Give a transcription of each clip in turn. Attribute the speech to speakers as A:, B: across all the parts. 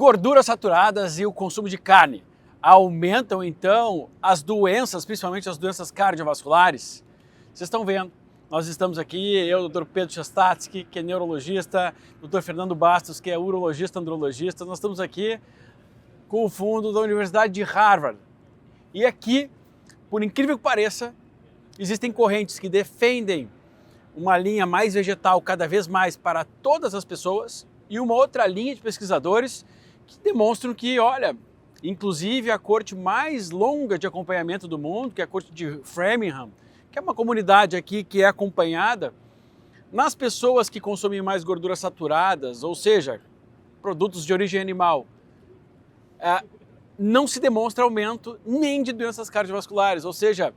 A: Gorduras saturadas e o consumo de carne aumentam então as doenças, principalmente as doenças cardiovasculares? Vocês estão vendo, nós estamos aqui, eu, Dr. Pedro Chastatsky, que é neurologista, Dr. Fernando Bastos, que é urologista, andrologista, nós estamos aqui com o fundo da Universidade de Harvard. E aqui, por incrível que pareça, existem correntes que defendem uma linha mais vegetal cada vez mais para todas as pessoas e uma outra linha de pesquisadores que demonstram que, olha, inclusive a corte mais longa de acompanhamento do mundo, que é a corte de Framingham, que é uma comunidade aqui que é acompanhada nas pessoas que consomem mais gorduras saturadas, ou seja, produtos de origem animal, não se demonstra aumento nem de doenças cardiovasculares, ou seja,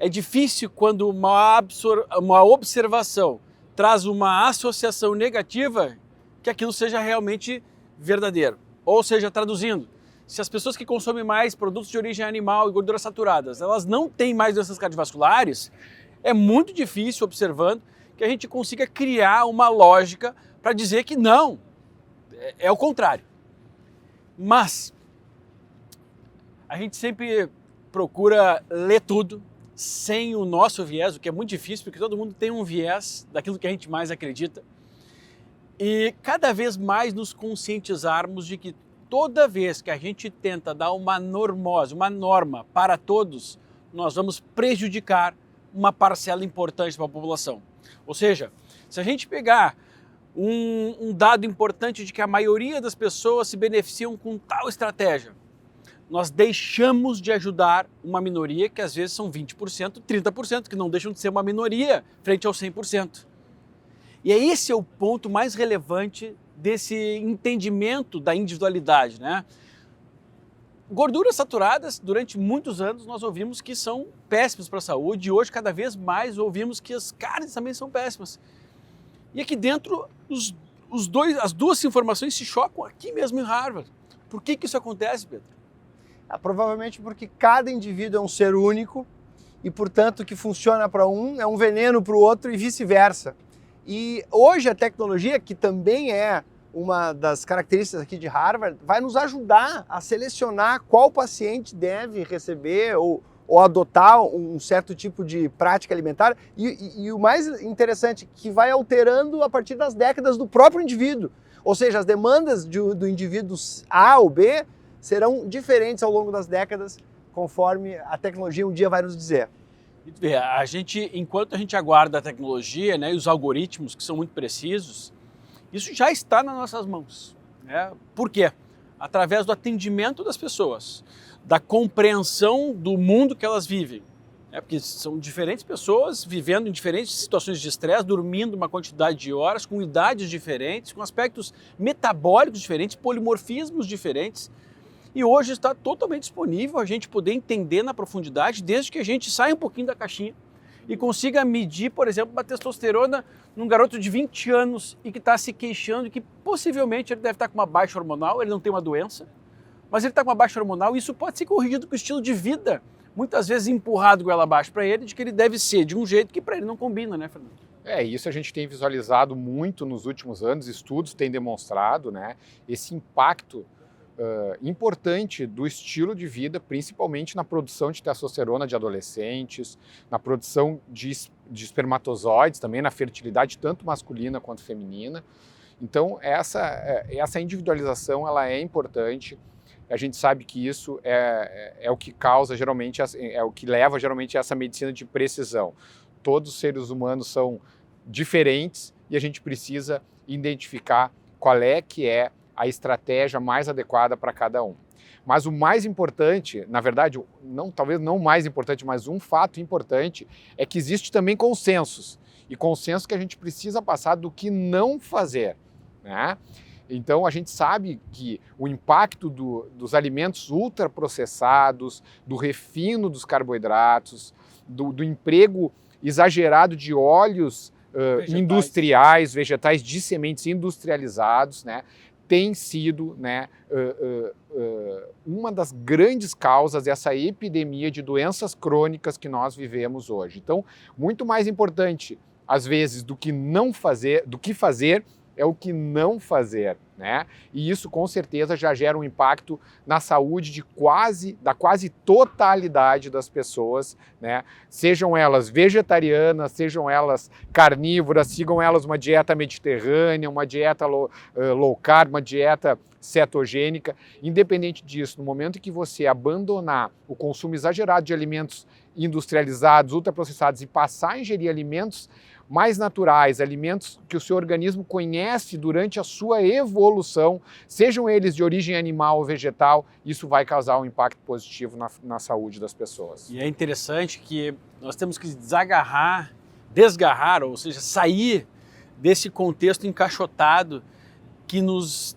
A: é difícil quando uma observação traz uma associação negativa que aquilo seja realmente verdadeiro. Ou seja, traduzindo, se as pessoas que consomem mais produtos de origem animal e gorduras saturadas, elas não têm mais doenças cardiovasculares, é muito difícil, observando, que a gente consiga criar uma lógica para dizer que não, é o contrário. Mas a gente sempre procura ler tudo sem o nosso viés, o que é muito difícil, porque todo mundo tem um viés daquilo que a gente mais acredita. E cada vez mais nos conscientizarmos de que toda vez que a gente tenta dar uma normose, uma norma para todos, nós vamos prejudicar uma parcela importante para a população. Ou seja, se a gente pegar um dado importante de que a maioria das pessoas se beneficiam com tal estratégia, nós deixamos de ajudar uma minoria que às vezes são 20%, 30%, que não deixam de ser uma minoria frente aos 100%. E esse é o ponto mais relevante desse entendimento da individualidade, né? Gorduras saturadas, durante muitos anos nós ouvimos que são péssimas para a saúde e hoje cada vez mais ouvimos que as carnes também são péssimas. E aqui dentro as duas informações se chocam aqui mesmo em Harvard. Por que isso acontece, Pedro?
B: Provavelmente porque cada indivíduo é um ser único e, portanto, o que funciona para um é um veneno para o outro e vice-versa. E hoje a tecnologia, que também é uma das características aqui de Harvard, vai nos ajudar a selecionar qual paciente deve receber ou adotar um certo tipo de prática alimentar. E o mais interessante, que vai alterando a partir das décadas do próprio indivíduo. Ou seja, as demandas do indivíduo A ou B serão diferentes ao longo das décadas, conforme a tecnologia um dia vai nos dizer.
A: Enquanto a gente aguarda a tecnologia, né, e os algoritmos que são muito precisos, isso já está nas nossas mãos. Né? Por quê? Através do atendimento das pessoas, da compreensão do mundo que elas vivem. Porque são diferentes pessoas vivendo em diferentes situações de estresse, dormindo uma quantidade de horas, com idades diferentes, com aspectos metabólicos diferentes, polimorfismos diferentes. E hoje está totalmente disponível a gente poder entender na profundidade, desde que a gente saia um pouquinho da caixinha e consiga medir, por exemplo, uma testosterona num garoto de 20 anos e que está se queixando que possivelmente ele deve estar com uma baixa hormonal, ele não tem uma doença, mas ele está com uma baixa hormonal e isso pode ser corrigido com o estilo de vida, muitas vezes empurrado goela abaixo para ele, de que ele deve ser de um jeito que para ele não combina, né, Fernando?
C: Isso a gente tem visualizado muito nos últimos anos, estudos têm demonstrado, né, esse impacto importante do estilo de vida, principalmente na produção de testosterona de adolescentes, na produção de espermatozoides, também na fertilidade tanto masculina quanto feminina. Então essa individualização ela é importante. A gente sabe que isso é o que causa geralmente, é o que leva geralmente a essa medicina de precisão. Todos os seres humanos são diferentes e a gente precisa identificar qual é que é a estratégia mais adequada para cada um. Mas o mais importante, na verdade, talvez não o mais importante, mas um fato importante é que existe também consensos. E consenso que a gente precisa passar do que não fazer, né? Então a gente sabe que o impacto dos alimentos ultraprocessados, do refino dos carboidratos, do emprego exagerado de óleos industriais, vegetais de sementes industrializados, né? Tem sido, né, uma das grandes causas dessa epidemia de doenças crônicas que nós vivemos hoje. Então, muito mais importante, às vezes, do que não fazer, do que fazer, é o que não fazer, né? E isso com certeza já gera um impacto na saúde da quase totalidade das pessoas, né? Sejam elas vegetarianas, sejam elas carnívoras, sigam elas uma dieta mediterrânea, uma dieta low carb, uma dieta cetogênica. Independente disso, no momento em que você abandonar o consumo exagerado de alimentos industrializados, ultraprocessados e passar a ingerir alimentos mais naturais, alimentos que o seu organismo conhece durante a sua evolução, sejam eles de origem animal ou vegetal, isso vai causar um impacto positivo na saúde das pessoas.
A: E é interessante que nós temos que desgarrar, ou seja, sair desse contexto encaixotado que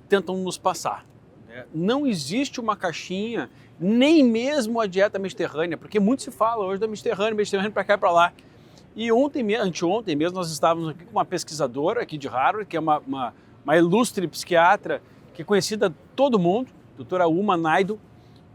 A: tentam nos passar. Não existe uma caixinha, nem mesmo a dieta mediterrânea, porque muito se fala hoje da Mediterrânea para cá e para lá. E anteontem mesmo, nós estávamos aqui com uma pesquisadora aqui de Harvard, que é uma ilustre psiquiatra, que é conhecida todo mundo, doutora Uma Naidoo,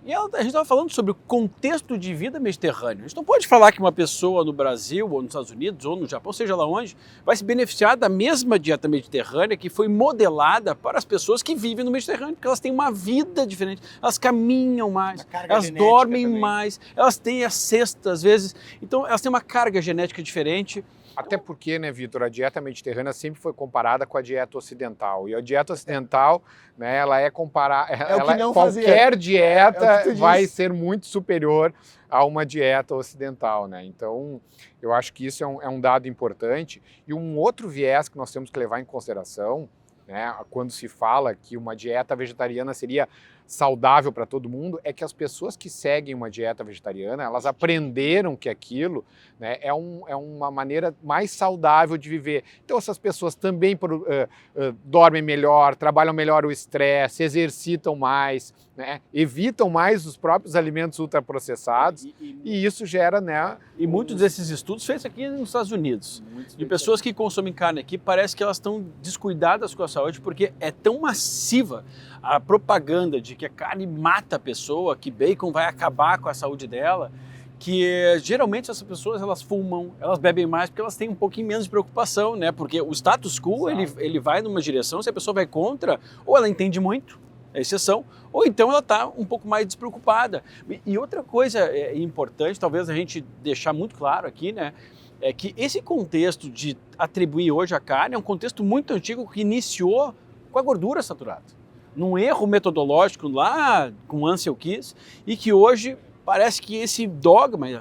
A: e a gente estava falando sobre o contexto de vida mediterrâneo. A gente não pode falar que uma pessoa no Brasil, ou nos Estados Unidos, ou no Japão, seja lá onde, vai se beneficiar da mesma dieta mediterrânea que foi modelada para as pessoas que vivem no Mediterrâneo, porque elas têm uma vida diferente, elas caminham mais, elas dormem mais, elas têm a cesta às vezes, então elas têm uma carga genética diferente.
C: Até porque, né, Vitor, a dieta mediterrânea sempre foi comparada com a dieta ocidental. E a dieta ocidental, né, ela é comparada... Qualquer dieta vai ser muito superior a uma dieta ocidental, né? Então, eu acho que isso é um dado importante. E um outro viés que nós temos que levar em consideração, né, quando se fala que uma dieta vegetariana seria saudável para todo mundo, é que as pessoas que seguem uma dieta vegetariana, elas aprenderam que aquilo, né, é uma maneira mais saudável de viver. Então essas pessoas também dormem melhor, trabalham melhor o estresse, exercitam mais, né, evitam mais os próprios alimentos ultraprocessados e isso gera, né...
A: E muitos desses estudos feitos aqui nos Estados Unidos, de pessoas que consomem carne aqui, parece que elas estão descuidadas com a saúde porque é tão massiva a propaganda de que a carne mata a pessoa, que bacon vai acabar com a saúde dela, que geralmente essas pessoas elas fumam, elas bebem mais porque elas têm um pouquinho menos de preocupação, né? Porque o status quo ele vai numa direção, se a pessoa vai contra, ou ela entende muito, é exceção, ou então ela está um pouco mais despreocupada. E outra coisa importante, talvez a gente deixar muito claro aqui, né? É que esse contexto de atribuir hoje a carne é um contexto muito antigo que iniciou com a gordura saturada. Num erro metodológico lá com Ansel Keys, e que hoje parece que esse dogma é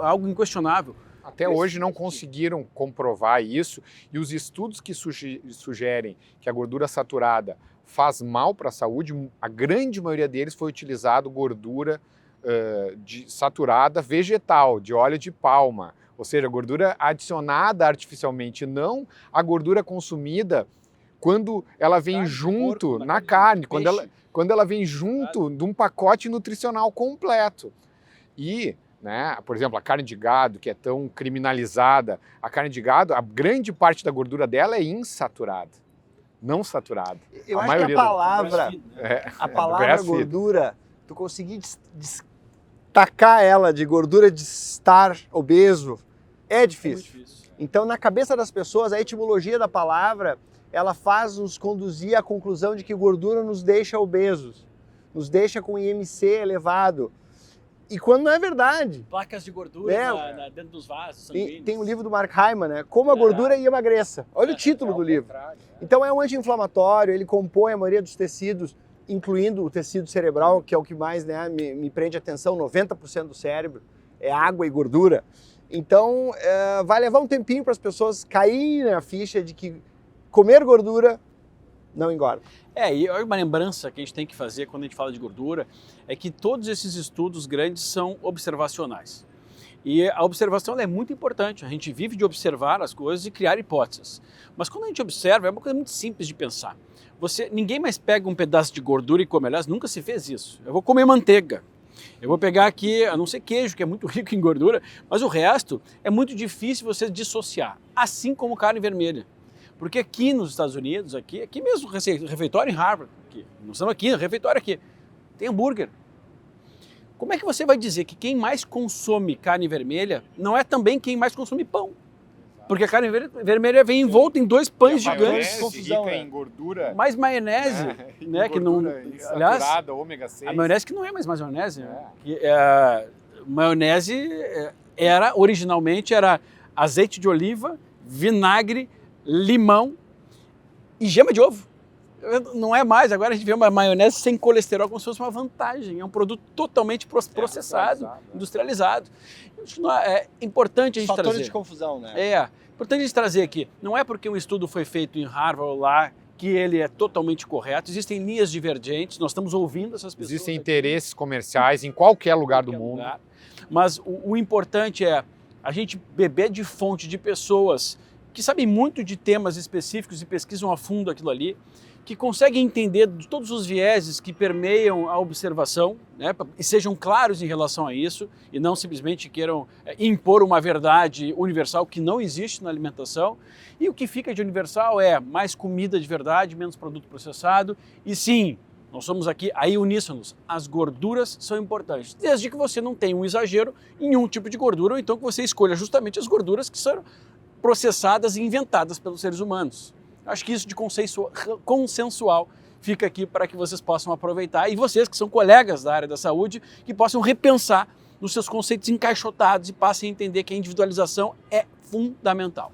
A: algo inquestionável.
C: Até hoje não conseguiram comprovar isso, e os estudos que sugerem que a gordura saturada faz mal para a saúde, a grande maioria deles foi utilizado gordura saturada vegetal, de óleo de palma, ou seja, gordura adicionada artificialmente, não a gordura consumida quando ela vem junto na carne, quando ela vem junto de um pacote nutricional completo. E, né, por exemplo, a carne de gado, que é tão criminalizada, a carne de gado, a grande parte da gordura dela é insaturada, não saturada.
B: Eu acho que a palavra gordura, tu conseguir destacar ela de gordura de estar obeso, é difícil. Então, na cabeça das pessoas, a etimologia da palavra, ela faz nos conduzir à conclusão de que gordura nos deixa obesos, nos deixa com IMC elevado. E quando não é verdade.
A: Placas de gordura dentro dos vasos sanguíneos.
B: Tem um livro do Mark Hyman, né? Como a gordura emagreça. Olha o título do livro. Então é um anti-inflamatório, ele compõe a maioria dos tecidos, incluindo o tecido cerebral, que é o que mais, né, me prende atenção, 90% do cérebro é água e gordura. Então vai levar um tempinho para as pessoas caírem na ficha de que comer gordura não engorda.
A: E uma lembrança que a gente tem que fazer quando a gente fala de gordura é que todos esses estudos grandes são observacionais. E a observação é muito importante, a gente vive de observar as coisas e criar hipóteses. Mas quando a gente observa, é uma coisa muito simples de pensar. Ninguém mais pega um pedaço de gordura e come, aliás, nunca se fez isso. Eu vou comer manteiga. Eu vou pegar aqui, a não ser queijo, que é muito rico em gordura, mas o resto é muito difícil você dissociar, assim como carne vermelha. Porque aqui nos Estados Unidos, aqui mesmo, refeitório em Harvard, nós estamos aqui, refeitório aqui, tem hambúrguer. Como é que você vai dizer que quem mais consome carne vermelha não é também quem mais consome pão? Porque a carne vermelha vem envolta em 2 pães
C: E a
A: gigantes.
C: maionese
B: confusão,
C: rica
B: né?
C: em gordura,
A: Mais maionese, né? Que não, aliás,
C: insaturada, ômega 6.
A: a maionese que não é mais maionese. Né?
C: É.
A: Que, maionese originalmente era azeite de oliva, vinagre, limão e gema de ovo. Não é mais, agora a gente vê uma maionese sem colesterol como se fosse uma vantagem. É um produto totalmente processado, industrializado. Acho que é importante a gente
B: Fatores
A: trazer.
B: de confusão, né?
A: É, importante a gente trazer aqui. Não é porque um estudo foi feito em Harvard ou lá que ele é totalmente correto. Existem linhas divergentes, nós estamos ouvindo essas pessoas.
C: Existem
A: aqui.
C: interesses comerciais em qualquer lugar do
A: Qualquer
C: mundo.
A: lugar. Mas o importante é a gente beber de fonte de pessoas que sabem muito de temas específicos e pesquisam a fundo aquilo ali, que conseguem entender de todos os vieses que permeiam a observação, né, e sejam claros em relação a isso, e não simplesmente queiram impor uma verdade universal que não existe na alimentação. E o que fica de universal é mais comida de verdade, menos produto processado, e sim, nós somos aqui aí uníssonos, as gorduras são importantes, desde que você não tenha um exagero em um tipo de gordura, ou então que você escolha justamente as gorduras que são processadas e inventadas pelos seres humanos. Acho que isso de consensual fica aqui para que vocês possam aproveitar, e vocês que são colegas da área da saúde, que possam repensar nos seus conceitos encaixotados e passem a entender que a individualização é fundamental.